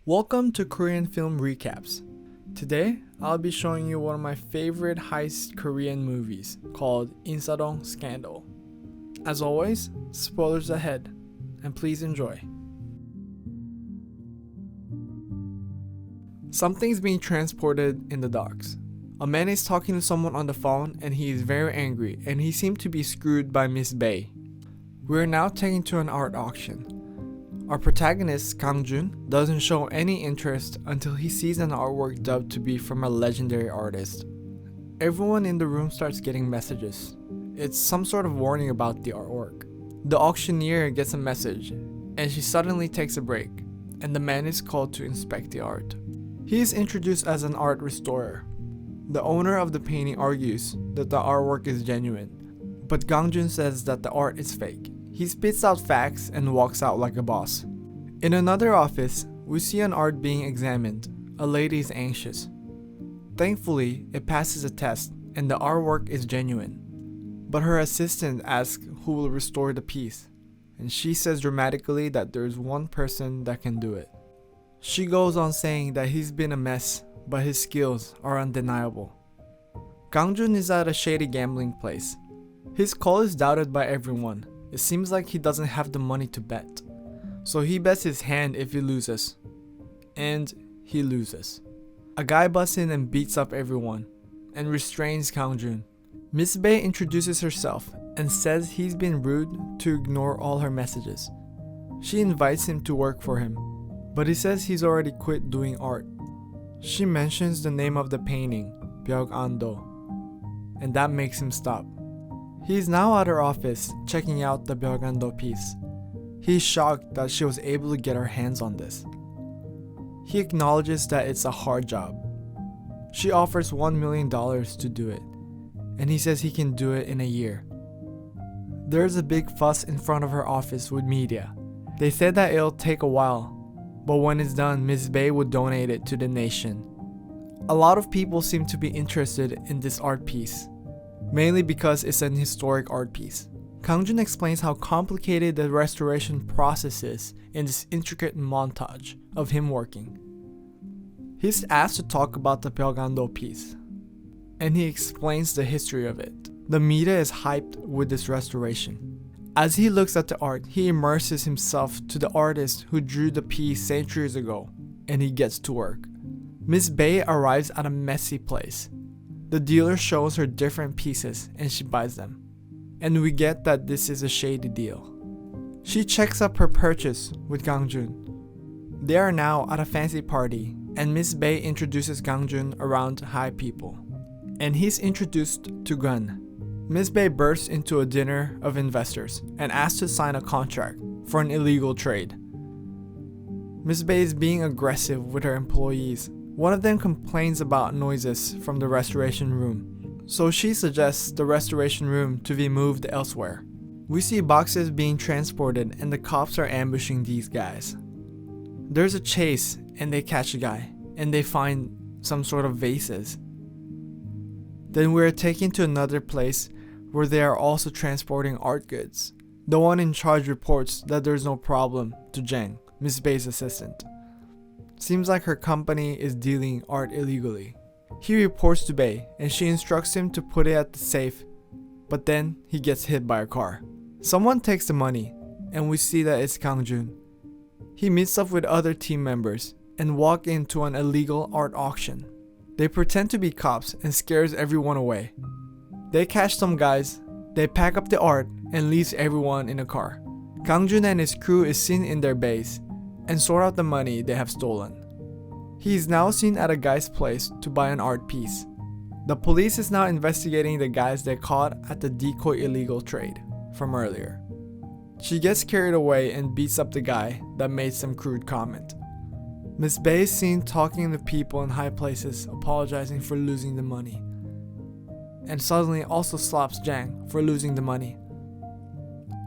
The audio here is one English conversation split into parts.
Welcome to Korean Film Recaps. Today, I'll be showing you one of my favorite heist Korean movies called Insadong Scandal. As always, spoilers ahead, and please enjoy. Something's being transported in the docks. A man is talking to someone on the phone and he is very angry and he seemed to be screwed by Miss Bae. We are now taken to an art auction. Our protagonist, Kang-jun, doesn't show any interest until he sees an artwork dubbed to be from a legendary artist. Everyone in the room starts getting messages. It's some sort of warning about the artwork. The auctioneer gets a message, and she suddenly takes a break, and the man is called to inspect the art. He is introduced as an art restorer. The owner of the painting argues that the artwork is genuine, but Kang-jun says that the art is fake. He spits out facts and walks out like a boss. In another office, we see an art being examined. A lady is anxious. Thankfully, it passes a test and the artwork is genuine. But her assistant asks who will restore the piece, and she says dramatically that there is one person that can do it. She goes on saying that he's been a mess, but his skills are undeniable. Kang-jun is at a shady gambling place. His call is doubted by everyone. It seems like he doesn't have the money to bet. So he bets his hand if he loses. And he loses. A guy busts in and beats up everyone and restrains Kang-jun. Miss Bae introduces herself and says he's been rude to ignore all her messages. She invites him to work for him, but he says he's already quit doing art. She mentions the name of the painting, Ando, and that makes him stop. He is now at her office checking out the Ando piece. He is shocked that she was able to get her hands on this. He acknowledges that it's a hard job. She offers $1 million to do it, and he says he can do it in a year. There's a big fuss in front of her office with media. They said that it'll take a while, but when it's done, Miss Bae would donate it to the nation. A lot of people seem to be interested in this art piece, mainly because it's an historic art piece. Kang-jun explains how complicated the restoration process is in this intricate montage of him working. He's asked to talk about the Ando piece, and he explains the history of it. The media is hyped with this restoration. As he looks at the art, he immerses himself to the artist who drew the piece centuries ago, and he gets to work. Miss Bae arrives at a messy place. The dealer shows her different pieces and she buys them. And we get that this is a shady deal. She checks up her purchase with Kang-jun. They are now at a fancy party and Miss Bae introduces Kang-jun around high people. And he's introduced to Gun. Miss Bae bursts into a dinner of investors and asks to sign a contract for an illegal trade. Miss Bae is being aggressive with her employees. One of them complains about noises from the restoration room, so she suggests the restoration room to be moved elsewhere. We see boxes being transported and the cops are ambushing these guys. There's a chase and they catch a guy, and they find some sort of vases. Then we're taken to another place where they are also transporting art goods. The one in charge reports that there's no problem to Jang, Miss Bae's assistant. Seems like her company is dealing art illegally. He reports to Bae and she instructs him to put it at the safe, but then he gets hit by a car. Someone takes the money and we see that it's Kang-jun. He meets up with other team members and walk into an illegal art auction. They pretend to be cops and scares everyone away. They catch some guys, they pack up the art and leaves everyone in a car. Kang-jun and his crew is seen in their base and sort out the money they have stolen. He is now seen at a guy's place to buy an art piece. The police is now investigating the guys they caught at the decoy illegal trade from earlier. She gets carried away and beats up the guy that made some crude comment. Miss Bae is seen talking to people in high places, apologizing for losing the money, and suddenly also slaps Jang for losing the money.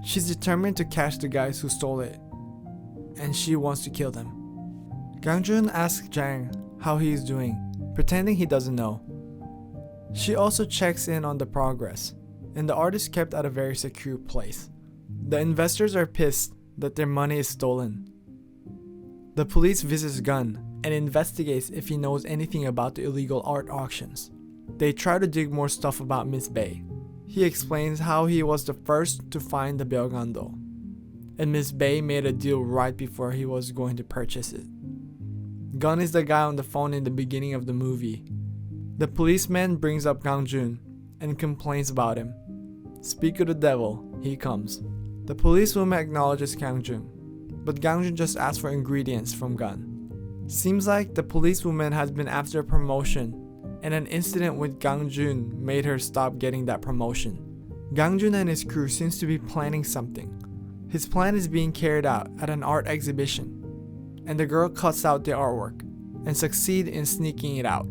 She's determined to catch the guys who stole it, and she wants to kill them. Kang-jun asks Jang how he is doing, pretending he doesn't know. She also checks in on the progress, and the art is kept at a very secure place. The investors are pissed that their money is stolen. The police visits Gun and investigates if he knows anything about the illegal art auctions. They try to dig more stuff about Miss Bay. He explains how he was the first to find the Byeongando, and Miss Bay made a deal right before he was going to purchase it. Gun is the guy on the phone in the beginning of the movie. The policeman brings up Gangjun and complains about him. Speak of the devil, he comes. The policewoman acknowledges Gangjun, but Gangjun just asks for ingredients from Gun. Seems like the policewoman has been after a promotion, and an incident with Gangjun made her stop getting that promotion. Gangjun and his crew seems to be planning something. His plan is being carried out at an art exhibition, and the girl cuts out the artwork and succeeds in sneaking it out.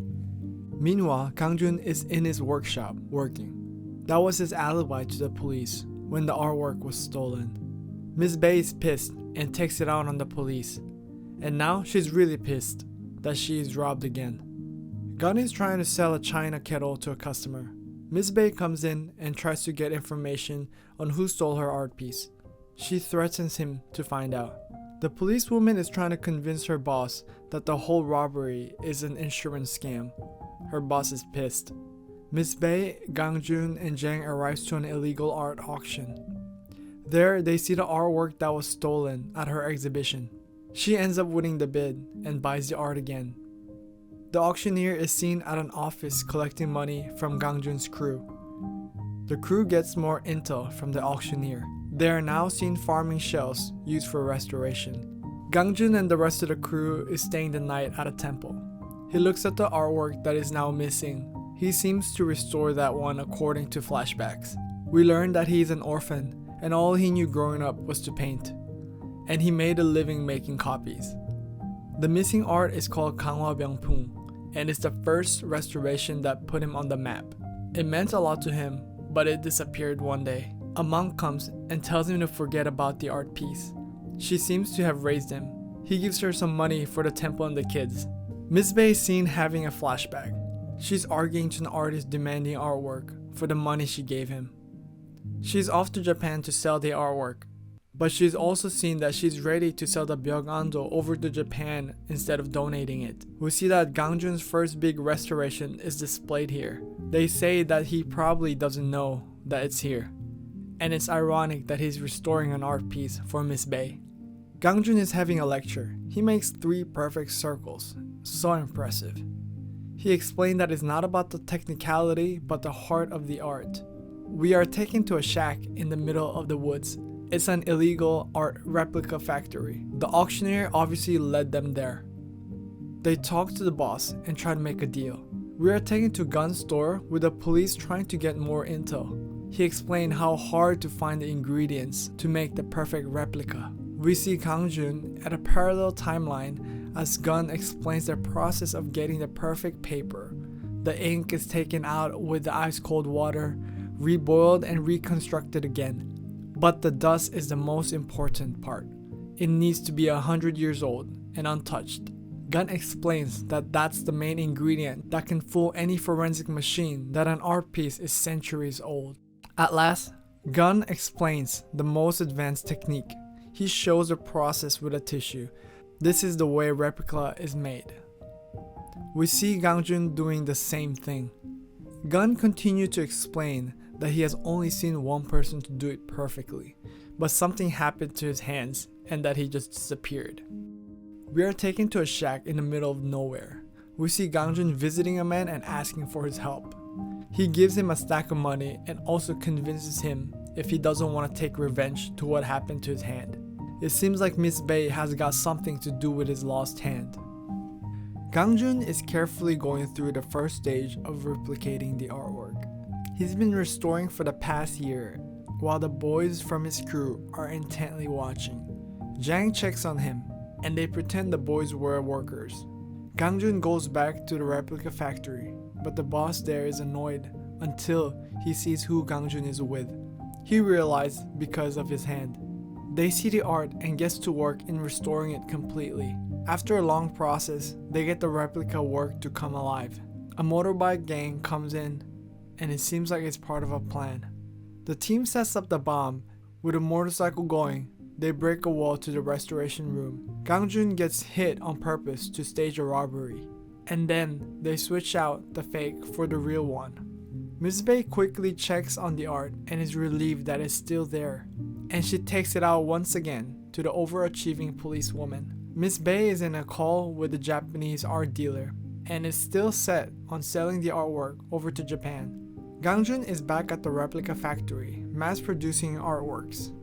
Meanwhile, Gangjun is in his workshop working. That was his alibi to the police when the artwork was stolen. Miss Bay is pissed and takes it out on the police, and now she's really pissed that she is robbed again. Gun is trying to sell a china kettle to a customer. Miss Bay comes in and tries to get information on who stole her art piece. She threatens him to find out. The policewoman is trying to convince her boss that the whole robbery is an insurance scam. Her boss is pissed. Miss Bay, Gangjun, and Jang arrives to an illegal art auction. There, they see the artwork that was stolen at her exhibition. She ends up winning the bid and buys the art again. The auctioneer is seen at an office collecting money from Gangjun's crew. The crew gets more intel from the auctioneer. They are now seen farming shells used for restoration. Gangjun and the rest of the crew is staying the night at a temple. He looks at the artwork that is now missing. He seems to restore that one according to flashbacks. We learn that he is an orphan and all he knew growing up was to paint, and he made a living making copies. The missing art is called Ganghwa Byungpung, and it's the first restoration that put him on the map. It meant a lot to him, but it disappeared one day. A monk comes and tells him to forget about the art piece. She seems to have raised him. He gives her some money for the temple and the kids. Miss Bay is seen having a flashback. She's arguing to an artist demanding artwork for the money she gave him. She's off to Japan to sell the artwork, but she's also seen that she's ready to sell the Byeongando over to Japan instead of donating it. We see that Gangjun's first big restoration is displayed here. They say that he probably doesn't know that it's here, and it's ironic that he's restoring an art piece for Miss Bay. Gangjun is having a lecture. He makes 3 perfect circles. So impressive. He explained that it's not about the technicality, but the heart of the art. We are taken to a shack in the middle of the woods. It's an illegal art replica factory. The auctioneer obviously led them there. They talk to the boss and try to make a deal. We are taken to Gun's store with the police trying to get more intel. He explained how hard to find the ingredients to make the perfect replica. We see Gangjun at a parallel timeline as Gun explains the process of getting the perfect paper. The ink is taken out with the ice cold water, reboiled and reconstructed again. But the dust is the most important part. It needs to be 100 years old and untouched. Gun explains that that's the main ingredient that can fool any forensic machine that an art piece is centuries old. At last, Gun explains the most advanced technique. He shows the process with a tissue. This is the way replica is made. We see Gangjun doing the same thing. Gun continued to explain that he has only seen one person to do it perfectly, but something happened to his hands and that he just disappeared. We are taken to a shack in the middle of nowhere. We see Gangjun visiting a man and asking for his help. He gives him a stack of money and also convinces him if he doesn't want to take revenge to what happened to his hand. It seems like Miss Bay has got something to do with his lost hand. Gangjun is carefully going through the first stage of replicating the artwork. He's been restoring for the past year, while the boys from his crew are intently watching. Jang checks on him, and they pretend the boys were workers. Gangjun goes back to the replica factory, but the boss there is annoyed until he sees who Gangjun is with. He realizes because of his hand. They see the art and gets to work in restoring it completely. After a long process, they get the replica work to come alive. A motorbike gang comes in, and it seems like it's part of a plan. The team sets up the bomb with a motorcycle going, they break a wall to the restoration room. Gangjun gets hit on purpose to stage a robbery, and then they switch out the fake for the real one. Miss Bay quickly checks on the art and is relieved that it's still there, and she takes it out once again to the overachieving policewoman. Miss Bay is in a call with the Japanese art dealer and is still set on selling the artwork over to Japan. Gangjun is back at the replica factory, mass producing artworks.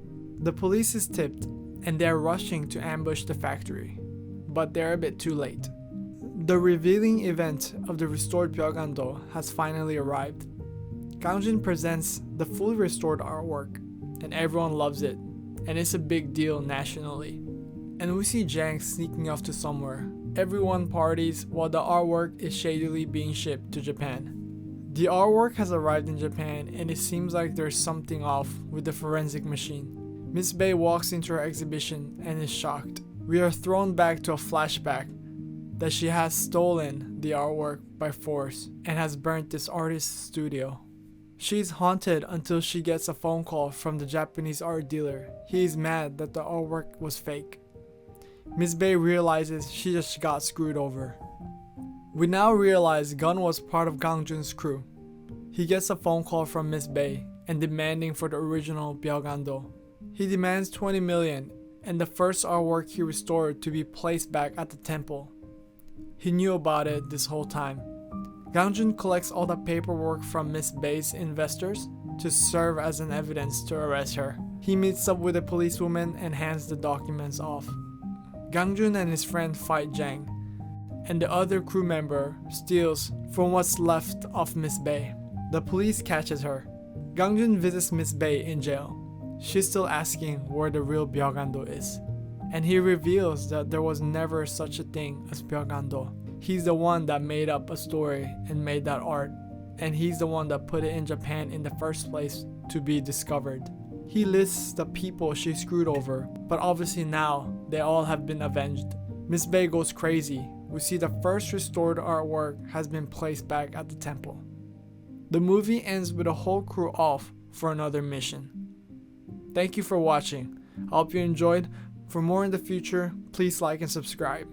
The police is tipped and they are rushing to ambush the factory, but they're a bit too late. The revealing event of the restored Byogando has finally arrived. Gangjun presents the fully restored artwork, and everyone loves it, and it's a big deal nationally. And we see Jang sneaking off to somewhere. Everyone parties while the artwork is shadily being shipped to Japan. The artwork has arrived in Japan, and it seems like there's something off with the forensic machine. Miss Bay walks into her exhibition and is shocked. We are thrown back to a flashback that she has stolen the artwork by force and has burnt this artist's studio. She's haunted until she gets a phone call from the Japanese art dealer. He is mad that the artwork was fake. Miss Bay realizes she just got screwed over. We now realize Gun was part of Gangjun's crew. He gets a phone call from Miss Bay and demanding for the original Byogando. He demands 20 million and the first artwork he restored to be placed back at the temple. He knew about it this whole time. Gangjun collects all the paperwork from Miss Bay's investors to serve as an evidence to arrest her. He meets up with a policewoman and hands the documents off. Gangjun and his friend fight Jang, and the other crew member steals from what's left of Miss Bay. The police catches her. Gangjun visits Miss Bay in jail. She's still asking where the real Byogando is, and he reveals that there was never such a thing as Byogando. He's the one that made up a story and made that art, and he's the one that put it in Japan in the first place to be discovered. He lists the people she screwed over, but obviously now they all have been avenged. Miss Bay goes crazy. We see the first restored artwork has been placed back at the temple. The movie ends with a whole crew off for another mission. Thank you for watching. I hope you enjoyed. For more in the future, please like and subscribe.